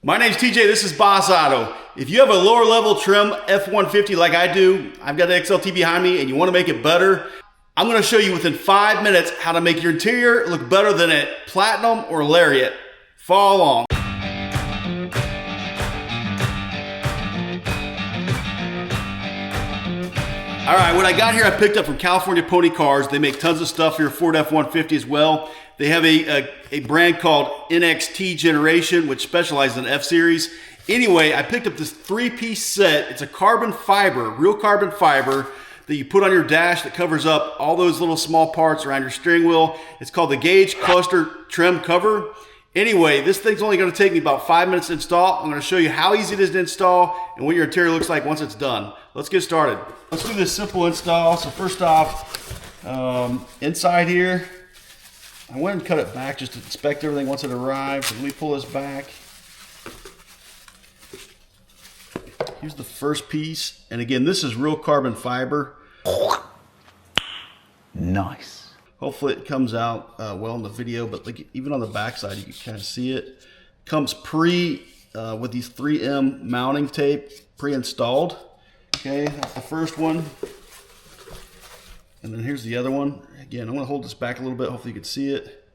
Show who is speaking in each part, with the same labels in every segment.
Speaker 1: My name's TJ, this is Boss Auto. If you have a lower level trim F150 like I do, I've got the XLT behind me and you want to make it better, I'm going to show you within 5 minutes how to make your interior look better than a Platinum or Lariat. Follow along. All right, what I got here I picked up from California Pony Cars. They make tons of stuff here, Ford F150 as well. They have a brand called NXT Generation, which specializes in F-Series. Anyway, I picked up this 3-piece set. It's a carbon fiber, real carbon fiber that you put on your dash that covers up all those little small parts around your steering wheel. It's called the Gauge Cluster Trim Cover. Anyway, this thing's only going to take me about 5 minutes to install. I'm going to show you how easy it is to install and what your interior looks like once it's done. Let's get started. Let's do this simple install. So first off, inside here, I went and cut it back just to inspect everything once it arrives. So let me pull this back. Here's the first piece. And again, this is real carbon fiber.
Speaker 2: Nice.
Speaker 1: Hopefully it comes out well in the video, but like even on the back side, you can kind of see it. Comes with these 3M mounting tape pre-installed. Okay, that's the first one. And then here's the other one. Again, I'm going to hold this back a little bit. Hopefully you can see it.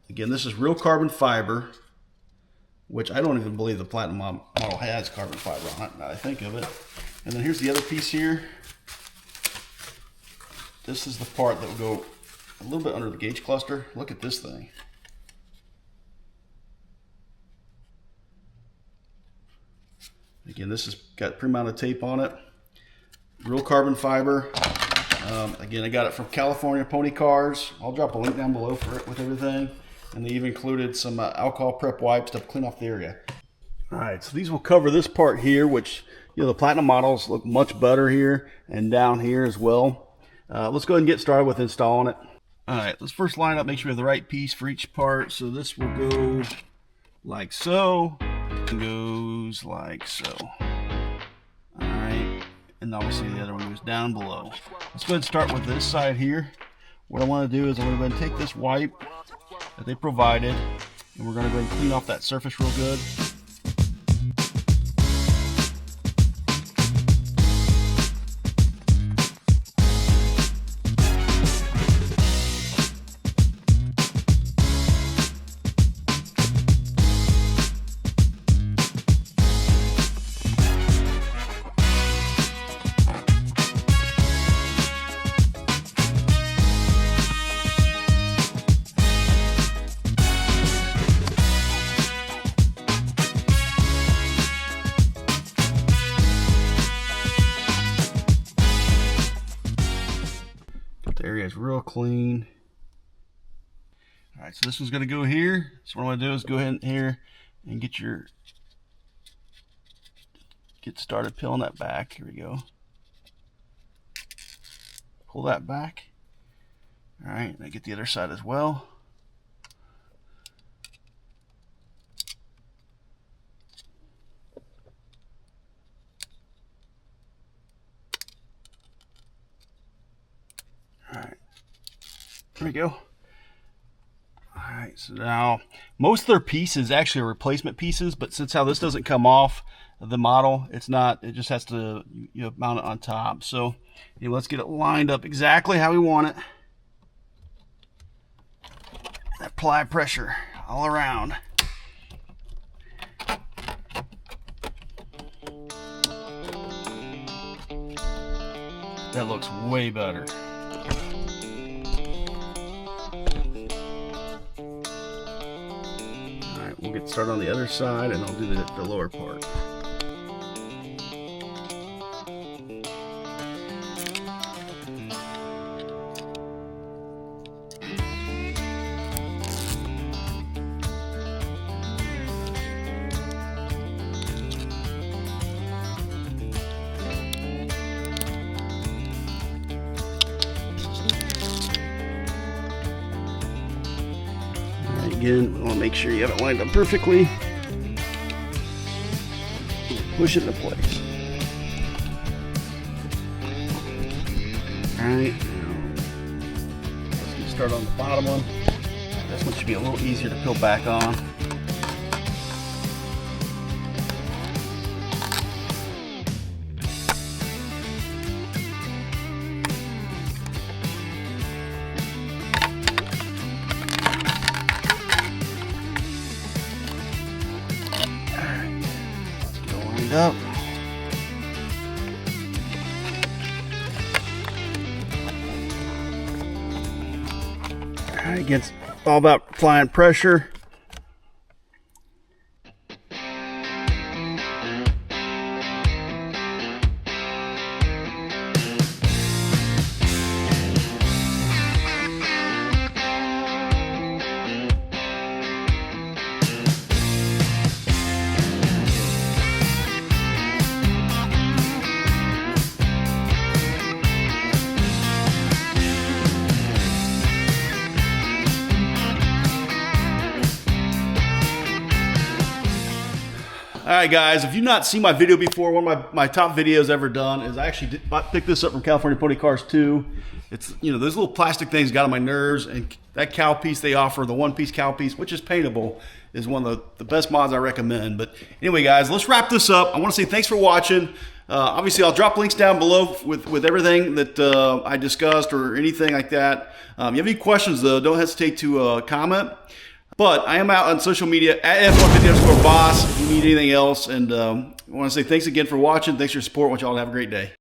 Speaker 1: Again, this is real carbon fiber, which I don't even believe the Platinum model has carbon fiber on it, now that I think of it. And then here's the other piece here. This is the part that will go a little bit under the gauge cluster. Look at this thing. Again, this has got pre-mounted tape on it. Real carbon fiber. Again, I got it from California Pony Cars. I'll drop a link down below for it with everything. And they even included some alcohol prep wipes to clean off the area. All right, so these will cover this part here, which, you know, the Platinum models look much better here and down here as well. Let's go ahead and get started with installing it. All right, let's first line up, make sure we have the right piece for each part. So this will go like so, and goes like so. All right, and obviously the other one goes down below. Let's go ahead and start with this side here. What I want to do is I'm going to go ahead and take this wipe that they provided, and we're going to go ahead and clean off that surface real good. The area is real clean. All right, so this one's going to go here. So what I'm going to do is go ahead in here and get started peeling that back. Here we go. Pull that back. All right, and I get the other side as well. There we go. All right, so now most of their pieces actually are replacement pieces, but since how this doesn't come off the model, it's not, it just has to, you know, mount it on top. So let's get it lined up exactly how we want it. Apply pressure all around. That looks way better. We'll get started on the other side and I'll do the lower part. Again, we want to make sure you have it lined up perfectly. Push it into place. Alright, let's get started on the bottom one. This one should be a little easier to peel back on. Yep. All right, it's all about applying pressure. All right, guys, if you've not seen my video before, one of my top videos ever done is I actually picked this up from California Pony Cars too. It's, you know, those little plastic things got on my nerves, and that cowl piece they offer, the one-piece cowl piece, which is paintable, is one of the best mods I recommend. But anyway, guys, let's wrap this up. I want to say thanks for watching. Obviously, I'll drop links down below with everything that I discussed or anything like that. If you have any questions, though, don't hesitate to comment. But I am out on social media at F150_boss if you need anything else. And I want to say thanks again for watching. Thanks for your support. I want y'all to have a great day.